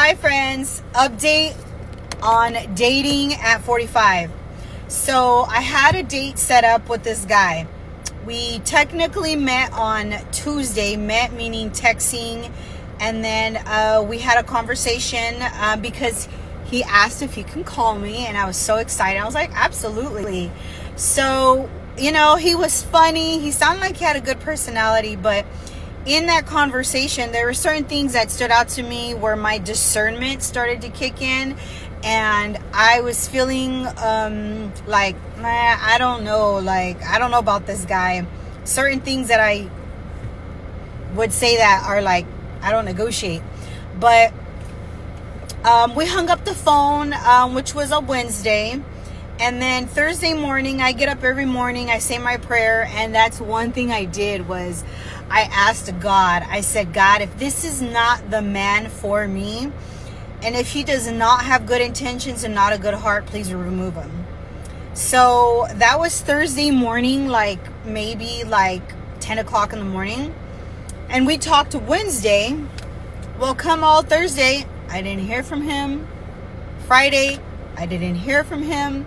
Hi friends, update on dating at 45. So I had a date set up with this guy. We technically met on Tuesday, met meaning texting, and then we had a conversation because he asked if he can call me, and I was so excited. I was like, absolutely. So, you know, he was funny. He sounded like he had a good personality, but in that conversation, there were certain things that stood out to me where my discernment started to kick in, and I was feeling like, I don't know about this guy. Certain things that I would say that are like, I don't negotiate. But we hung up the phone, which was a Wednesday. And then Thursday morning, I get up every morning, I say my prayer, and that's one thing I did was I asked God, I said, God, if this is not the man for me, and if he does not have good intentions and not a good heart, please remove him. So that was Thursday morning, maybe 10 o'clock in the morning. And we talked Wednesday. Well, come all Thursday, I didn't hear from him. Friday, I didn't hear from him.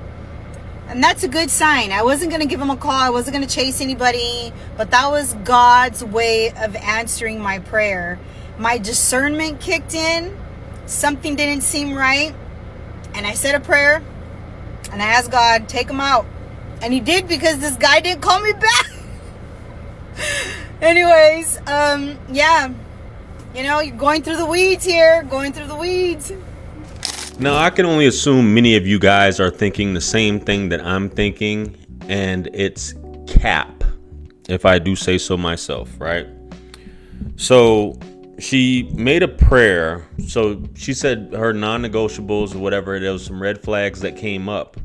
And that's a good sign. I wasn't going to give him a call. I wasn't going to chase anybody. But that was God's way of answering my prayer. My discernment kicked in. Something didn't seem right. And I said a prayer. And I asked God, take him out. And he did, because this guy didn't call me back. Anyways, yeah. You know, you're going through the weeds here. Going through the weeds. Now, I can only assume many of you guys are thinking the same thing that I'm thinking, and it's cap, if I do say so myself, right? So she made a prayer. So she said her non-negotiables or whatever, there was some red flags that came up.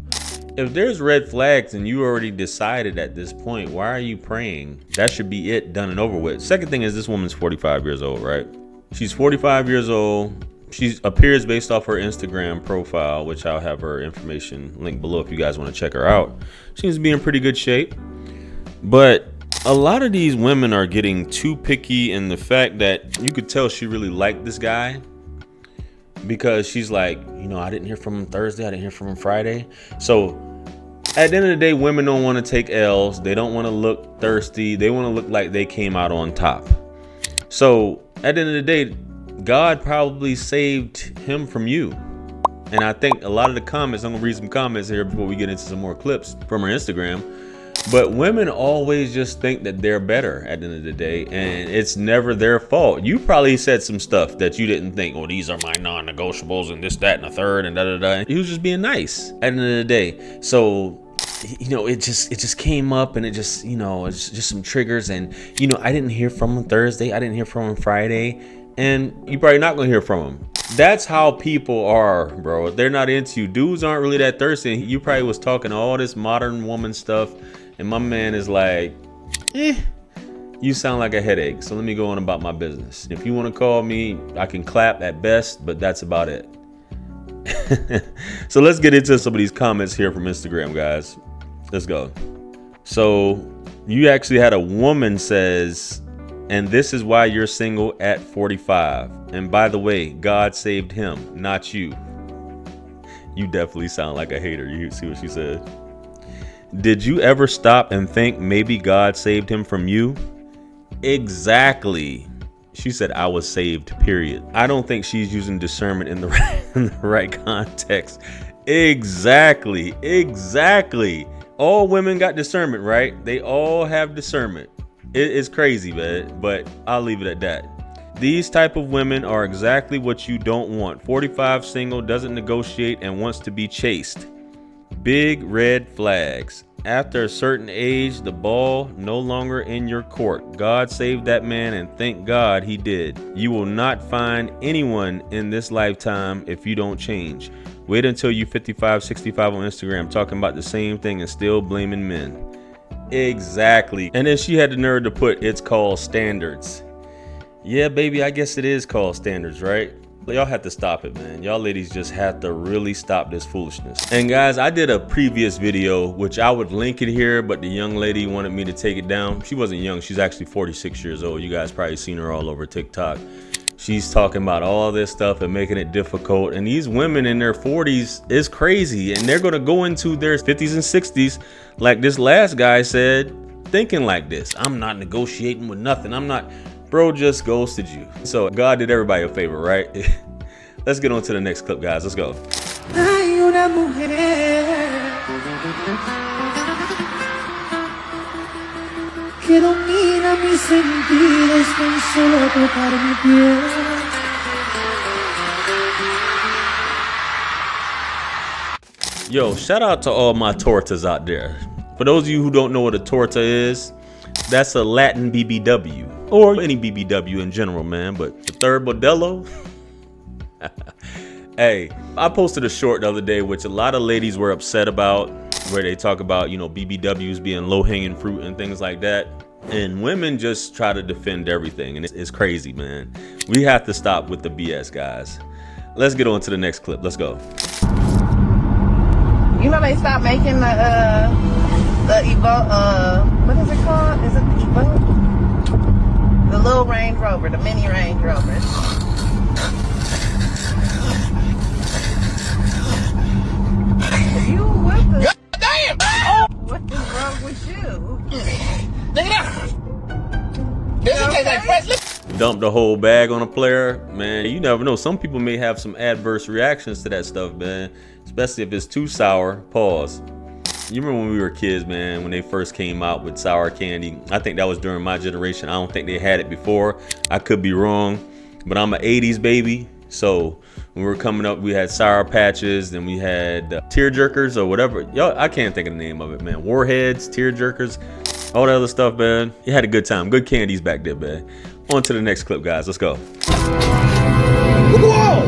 If there's red flags and you already decided at this point, why are you praying? That should be it, done and over with. Second thing is, this woman's 45 years old, right? She's 45 years old. She appears, based off her Instagram profile, which I'll have her information linked below if you guys want to check her out. She seems to be in pretty good shape. But a lot of these women are getting too picky in the fact that you could tell she really liked this guy, because she's like, you know, I didn't hear from him Thursday. I didn't hear from him Friday. So at the end of the day, women don't want to take L's. They don't want to look thirsty. They want to look like they came out on top. So at the end of the day, God probably saved him from you. And I think a lot of the comments, I'm gonna read some comments here before we get into some more clips from her Instagram. But women always just think that they're better at the end of the day, and it's never their fault. You probably said some stuff that you didn't think, oh, these are my non-negotiables and this, that, and the third, and da-da-da. He was just being nice at the end of the day. So, you know, it just came up, and it just, you know, it's just some triggers. And, you know, I didn't hear from him Thursday. I didn't hear from him Friday. And you're probably not gonna hear from him. That's how people are, bro. They're not into you. Dudes aren't really that thirsty. You probably was talking all this modern woman stuff, and my man is like, you sound like a headache, so let me go on about my business. If you want to call me, I can clap at best, but that's about it. So let's get into some of these comments here from Instagram, guys. Let's go. So you actually had a woman says, and this is why you're single at 45. And by the way, God saved him, not you. You definitely sound like a hater. You see what she said? Did you ever stop and think maybe God saved him from you? Exactly. She said, I was saved, period. I don't think she's using discernment in the right context. Exactly. All women got discernment, right? They all have discernment. It is crazy, man, but I'll leave it at that. These type of women are exactly what you don't want. 45, single, doesn't negotiate, and wants to be chased. Big red flags. After a certain age, the ball no longer in your court. God saved that man, and thank God he did. You will not find anyone in this lifetime if you don't change. Wait until you're 55, 65 on Instagram talking about the same thing and still blaming men. Exactly. And then she had the nerve to put, it's called standards. Yeah, baby, I guess it is called standards, right? Y'all have to stop it, man. Y'all ladies just have to really stop this foolishness. And guys, I did a previous video, which I would link it here, but the young lady wanted me to take it down. She wasn't young. She's actually 46 years old. You guys probably seen her all over TikTok. She's talking about all this stuff and making it difficult. And these women in their 40s is crazy. And they're going to go into their 50s and 60s, like this last guy said, thinking like this. I'm not negotiating with nothing. I'm not. Bro just ghosted you. So God did everybody a favor, right? Let's get on to the next clip, guys. Let's go. Hay una mujer que domina mis sentidos con solo tocar mi piel. Yo, shout out to all my tortas out there. For those of you who don't know what a torta is, that's a Latin BBW, or any BBW in general, man. But the third Modelo. Hey, I posted a short the other day, which a lot of ladies were upset about, where they talk about, you know, BBWs being low-hanging fruit and things like that. And women just try to defend everything, and it's crazy, man. We have to stop with the BS, guys. Let's get on to the next clip. Let's go. You know they stopped making the Evoque, what is it called? Is it the Evoque? The little Range Rover, the mini Range Rover. You with the... God damn! Oh, what is wrong with you? This is like fresh. Dump the whole bag on a player, man. You never know. Some people may have some adverse reactions to that stuff, man. Especially if it's too sour. Pause. You remember when we were kids, man, when they first came out with sour candy? I think that was during my generation. I don't think they had it before. I could be wrong, but I'm an 80s baby. So when we were coming up, we had Sour Patches, then we had tear jerkers or whatever. Yo, I can't think of the name of it, man. Warheads, tear jerkers, all that other stuff, man. You had a good time. Good candies back there, man. On to the next clip, guys. Let's go. Whoa!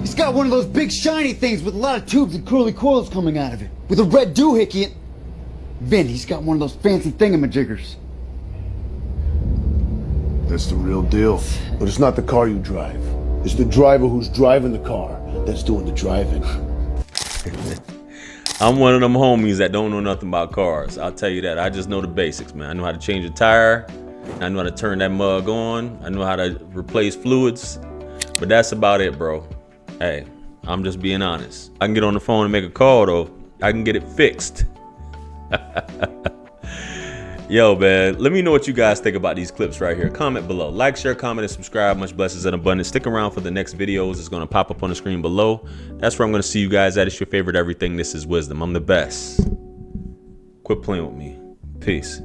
He's got one of those big shiny things with a lot of tubes and curly coils coming out of it, with a red doohickey. Vin, he's got one of those fancy thingamajiggers. That's the real deal. But it's not the car you drive. It's the driver who's driving the car that's doing the driving. I'm one of them homies that don't know nothing about cars. I'll tell you that. I just know the basics, man. I know how to change a tire. I know how to turn that mug on. I know how to replace fluids. But that's about it, bro. Hey, I'm just being honest. I can get on the phone and make a call, though. I can get it fixed. Yo, man, let me know what you guys think about these clips right here. Comment below. Like, share, comment, and subscribe. Much blessings and abundance. Stick around for the next videos. It's going to pop up on the screen below. That's where I'm going to see you guys at. It's your favorite everything. This is Wisdom. I'm the best. Quit playing with me. Peace.